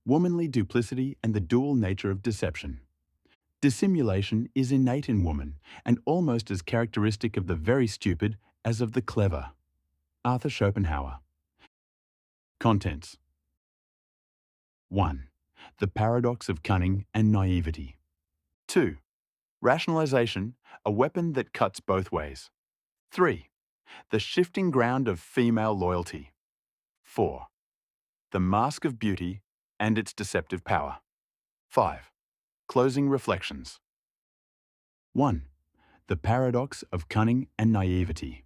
Womanly duplicity and the dual nature of deception. Dissimulation is innate in woman and almost as characteristic of the very stupid as of the clever. Arthur Schopenhauer. Contents. 1. The paradox of cunning and naivety. 2. Rationalization, a weapon that cuts both ways. 3. The shifting ground of female loyalty. 4. The mask of beauty and its deceptive power. 5. Closing reflections. 1. The paradox of cunning and naivety.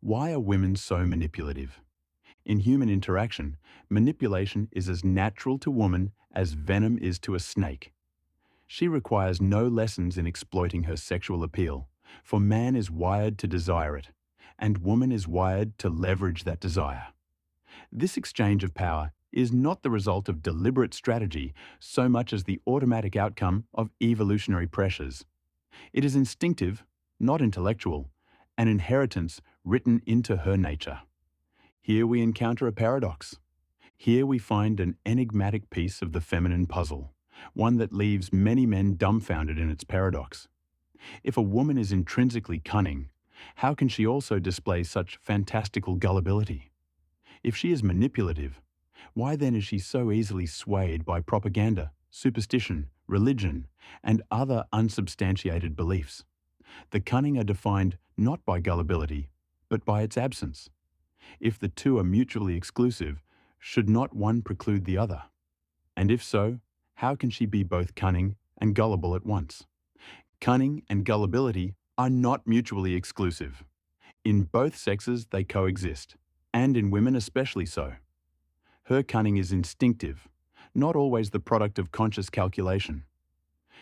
Why are women so manipulative? In human interaction, manipulation is as natural to woman as venom is to a snake. She requires no lessons in exploiting her sexual appeal, for man is wired to desire it, and woman is wired to leverage that desire. This exchange of power is not the result of deliberate strategy so much as the automatic outcome of evolutionary pressures. It is instinctive, not intellectual, an inheritance written into her nature. Here we encounter a paradox. Here we find an enigmatic piece of the feminine puzzle, one that leaves many men dumbfounded in its paradox. If a woman is intrinsically cunning, how can she also display such fantastical gullibility? If she is manipulative, why then is she so easily swayed by propaganda, superstition, religion, and other unsubstantiated beliefs? The cunning are defined not by gullibility, but by its absence. If the two are mutually exclusive, should not one preclude the other? And if so, how can she be both cunning and gullible at once? Cunning and gullibility are not mutually exclusive. In both sexes they coexist, and in women especially so. Her cunning is instinctive, not always the product of conscious calculation.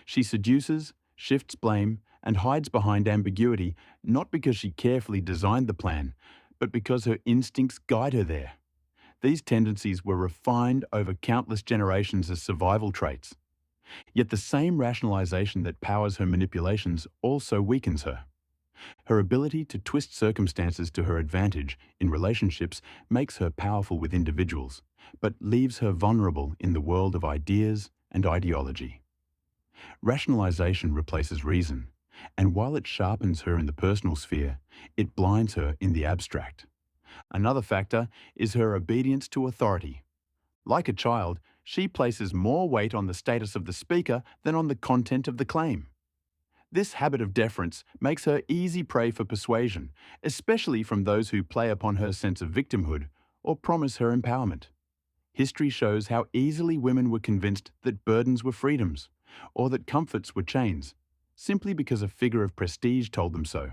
She seduces, shifts blame, and hides behind ambiguity not because she carefully designed the plan, but because her instincts guide her there. These tendencies were refined over countless generations as survival traits. Yet the same rationalization that powers her manipulations also weakens her. Her ability to twist circumstances to her advantage in relationships makes her powerful with individuals, but leaves her vulnerable in the world of ideas and ideology. Rationalization replaces reason, and while it sharpens her in the personal sphere, it blinds her in the abstract. Another factor is her obedience to authority. Like a child, she places more weight on the status of the speaker than on the content of the claim. This habit of deference makes her easy prey for persuasion, especially from those who play upon her sense of victimhood or promise her empowerment. History shows how easily women were convinced that burdens were freedoms, or that comforts were chains, simply because a figure of prestige told them so.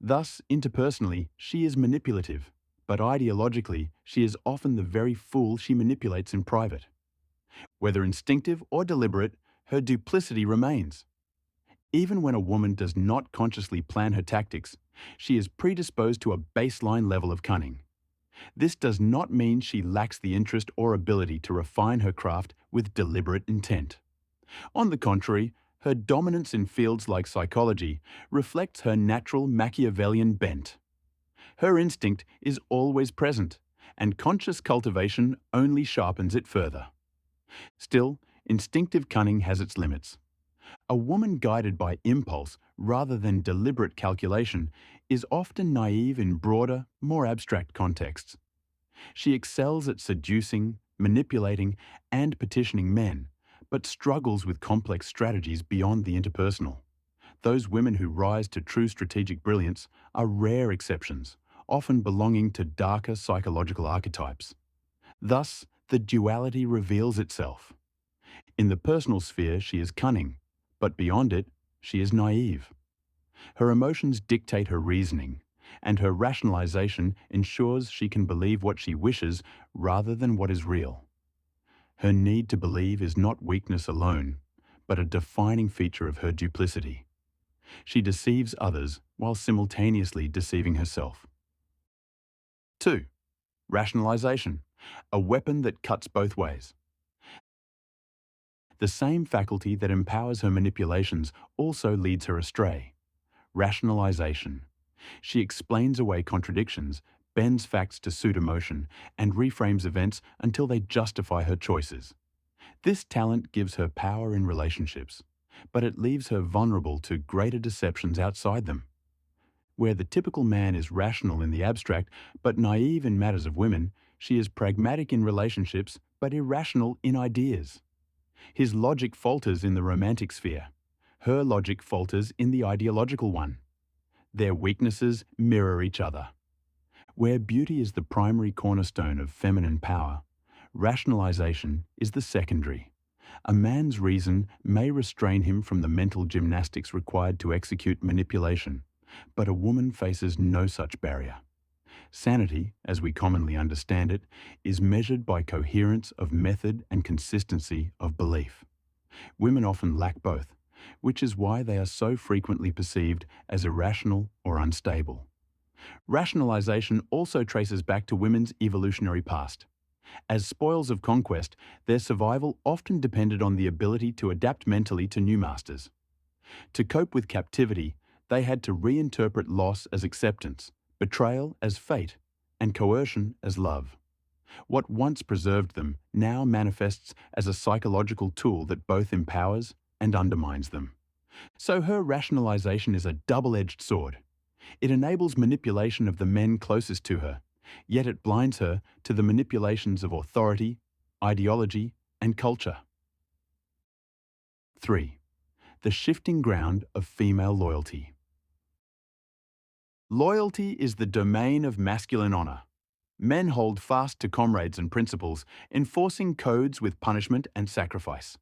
Thus, interpersonally, she is manipulative, but ideologically, she is often the very fool she manipulates in private. Whether instinctive or deliberate, her duplicity remains. Even when a woman does not consciously plan her tactics, she is predisposed to a baseline level of cunning. This does not mean she lacks the interest or ability to refine her craft with deliberate intent. On the contrary, her dominance in fields like psychology reflects her natural Machiavellian bent. Her instinct is always present, and conscious cultivation only sharpens it further. Still, instinctive cunning has its limits. A woman guided by impulse rather than deliberate calculation is often naive in broader, more abstract contexts. She excels at seducing, manipulating, and petitioning men, but struggles with complex strategies beyond the interpersonal. Those women who rise to true strategic brilliance are rare exceptions, often belonging to darker psychological archetypes. Thus, the duality reveals itself. In the personal sphere, she is cunning, but beyond it, she is naive. Her emotions dictate her reasoning, and her rationalization ensures she can believe what she wishes rather than what is real. Her need to believe is not weakness alone, but a defining feature of her duplicity. She deceives others while simultaneously deceiving herself. 2. Rationalization, a weapon that cuts both ways. The same faculty that empowers her manipulations also leads her astray. Rationalization. She explains away contradictions bends facts to suit emotion, and reframes events until they justify her choices. This talent gives her power in relationships, but it leaves her vulnerable to greater deceptions outside them. Where the typical man is rational in the abstract but naive in matters of women, she is pragmatic in relationships but irrational in ideas. His logic falters in the romantic sphere. Her logic falters in the ideological one. Their weaknesses mirror each other. Where beauty is the primary cornerstone of feminine power, rationalization is the secondary. A man's reason may restrain him from the mental gymnastics required to execute manipulation, but a woman faces no such barrier. Sanity, as we commonly understand it, is measured by coherence of method and consistency of belief. Women often lack both, which is why they are so frequently perceived as irrational or unstable. Rationalization also traces back to women's evolutionary past. As spoils of conquest, their survival often depended on the ability to adapt mentally to new masters. To cope with captivity, they had to reinterpret loss as acceptance, betrayal as fate, and coercion as love. What once preserved them now manifests as a psychological tool that both empowers and undermines them. So her rationalization is a double-edged sword. It enables manipulation of the men closest to her, yet it blinds her to the manipulations of authority, ideology, and culture. 3. The shifting ground of female loyalty. Loyalty is the domain of masculine honor. Men hold fast to comrades and principles, enforcing codes with punishment and sacrifice.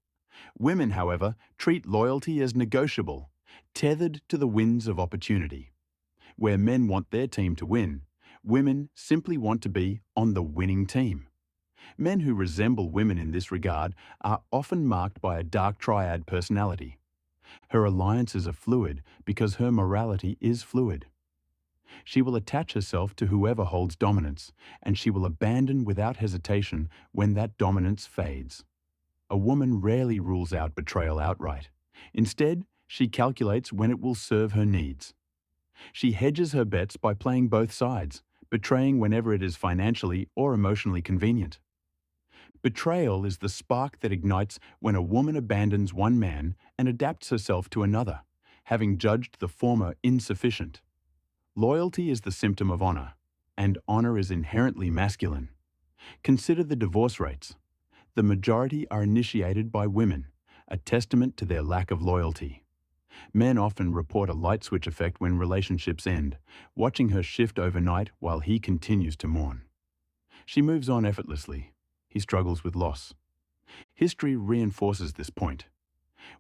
Women, however, treat loyalty as negotiable, tethered to the winds of opportunity. Where men want their team to win, women simply want to be on the winning team. Men who resemble women in this regard are often marked by a dark triad personality. Her alliances are fluid because her morality is fluid. She will attach herself to whoever holds dominance, and she will abandon without hesitation when that dominance fades. A woman rarely rules out betrayal outright. Instead, she calculates when it will serve her needs. She hedges her bets by playing both sides, betraying whenever it is financially or emotionally convenient. Betrayal is the spark that ignites when a woman abandons one man and adapts herself to another, having judged the former insufficient. Loyalty is the symptom of honor, and honor is inherently masculine. Consider the divorce rates. The majority are initiated by women, a testament to their lack of loyalty. Men often report a light switch effect when relationships end, watching her shift overnight while he continues to mourn. She moves on effortlessly. He struggles with loss. History reinforces this point.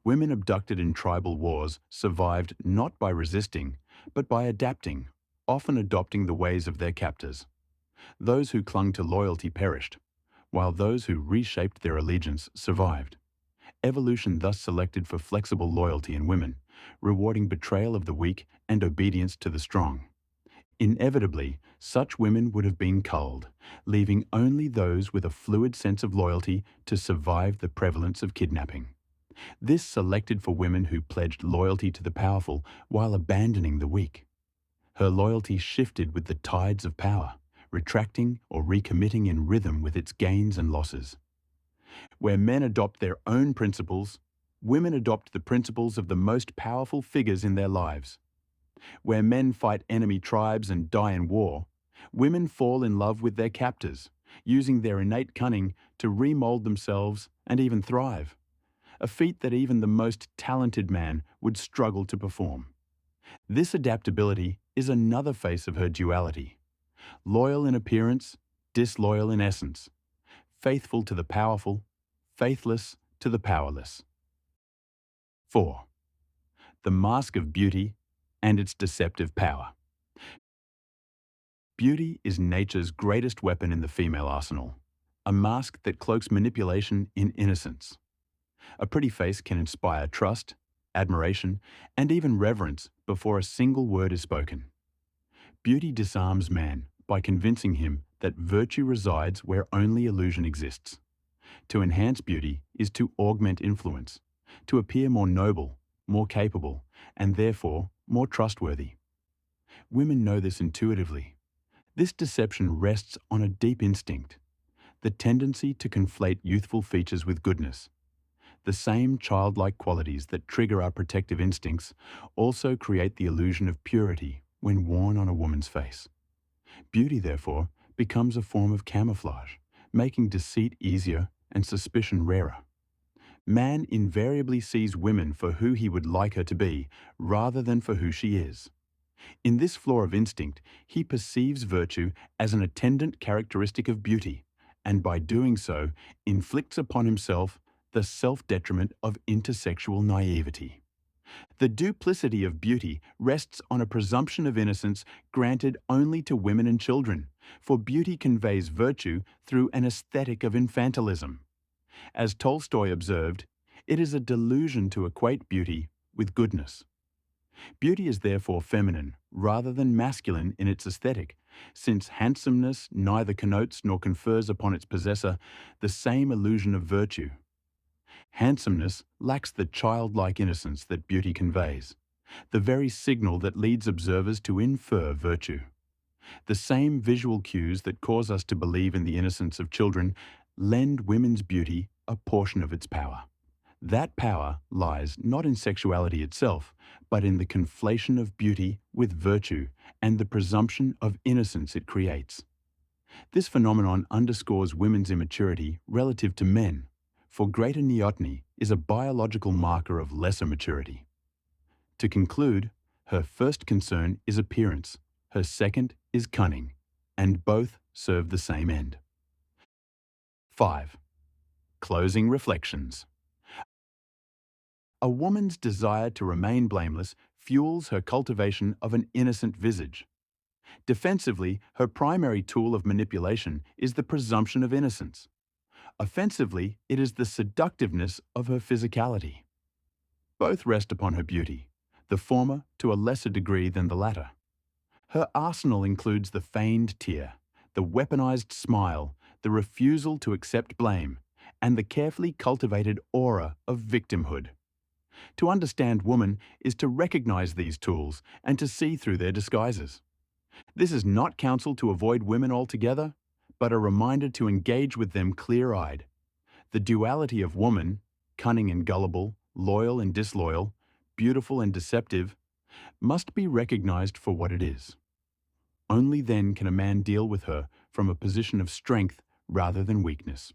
Women abducted in tribal wars survived not by resisting, but by adapting, often adopting the ways of their captors. Those who clung to loyalty perished, while those who reshaped their allegiance survived. Evolution thus selected for flexible loyalty in women, rewarding betrayal of the weak and obedience to the strong. Inevitably, such women would have been culled, leaving only those with a fluid sense of loyalty to survive the prevalence of kidnapping. This selected for women who pledged loyalty to the powerful while abandoning the weak. Her loyalty shifted with the tides of power, retracting or recommitting in rhythm with its gains and losses. Where men adopt their own principles, women adopt the principles of the most powerful figures in their lives. Where men fight enemy tribes and die in war, women fall in love with their captors, using their innate cunning to remold themselves and even thrive, a feat that even the most talented man would struggle to perform. This adaptability is another face of her duality. Loyal in appearance, disloyal in essence. Faithful to the powerful, faithless to the powerless. 4. The mask of beauty and its deceptive power. Beauty is nature's greatest weapon in the female arsenal, a mask that cloaks manipulation in innocence. A pretty face can inspire trust, admiration, and even reverence before a single word is spoken. Beauty disarms man by convincing him that virtue resides where only illusion exists. To enhance beauty is to augment influence, to appear more noble, more capable, and therefore more trustworthy. Women know this intuitively. This deception rests on a deep instinct, the tendency to conflate youthful features with goodness. The same childlike qualities that trigger our protective instincts also create the illusion of purity when worn on a woman's face. Beauty, therefore, becomes a form of camouflage, making deceit easier and suspicion rarer. Man invariably sees women for who he would like her to be, rather than for who she is. In this flaw of instinct, he perceives virtue as an attendant characteristic of beauty, and by doing so, inflicts upon himself the self-detriment of intersexual naivety. The duplicity of beauty rests on a presumption of innocence granted only to women and children, for beauty conveys virtue through an aesthetic of infantilism. As Tolstoy observed, it is a delusion to equate beauty with goodness. Beauty is therefore feminine rather than masculine in its aesthetic, since handsomeness neither connotes nor confers upon its possessor the same illusion of virtue. Handsomeness lacks the childlike innocence that beauty conveys, the very signal that leads observers to infer virtue. The same visual cues that cause us to believe in the innocence of children lend women's beauty a portion of its power. That power lies not in sexuality itself, but in the conflation of beauty with virtue and the presumption of innocence it creates. This phenomenon underscores women's immaturity relative to men, for greater neoteny is a biological marker of lesser maturity. To conclude, her first concern is appearance, her second is cunning, and both serve the same end. 5. Closing reflections. A woman's desire to remain blameless fuels her cultivation of an innocent visage. Defensively, her primary tool of manipulation is the presumption of innocence. Offensively, it is the seductiveness of her physicality. Both rest upon her beauty, the former to a lesser degree than the latter. Her arsenal includes the feigned tear, the weaponized smile, the refusal to accept blame, and the carefully cultivated aura of victimhood. To understand woman is to recognize these tools and to see through their disguises. This is not counsel to avoid women altogether, but a reminder to engage with them clear-eyed. The duality of woman, cunning and gullible, loyal and disloyal, beautiful and deceptive, must be recognized for what it is. Only then can a man deal with her from a position of strength rather than weakness.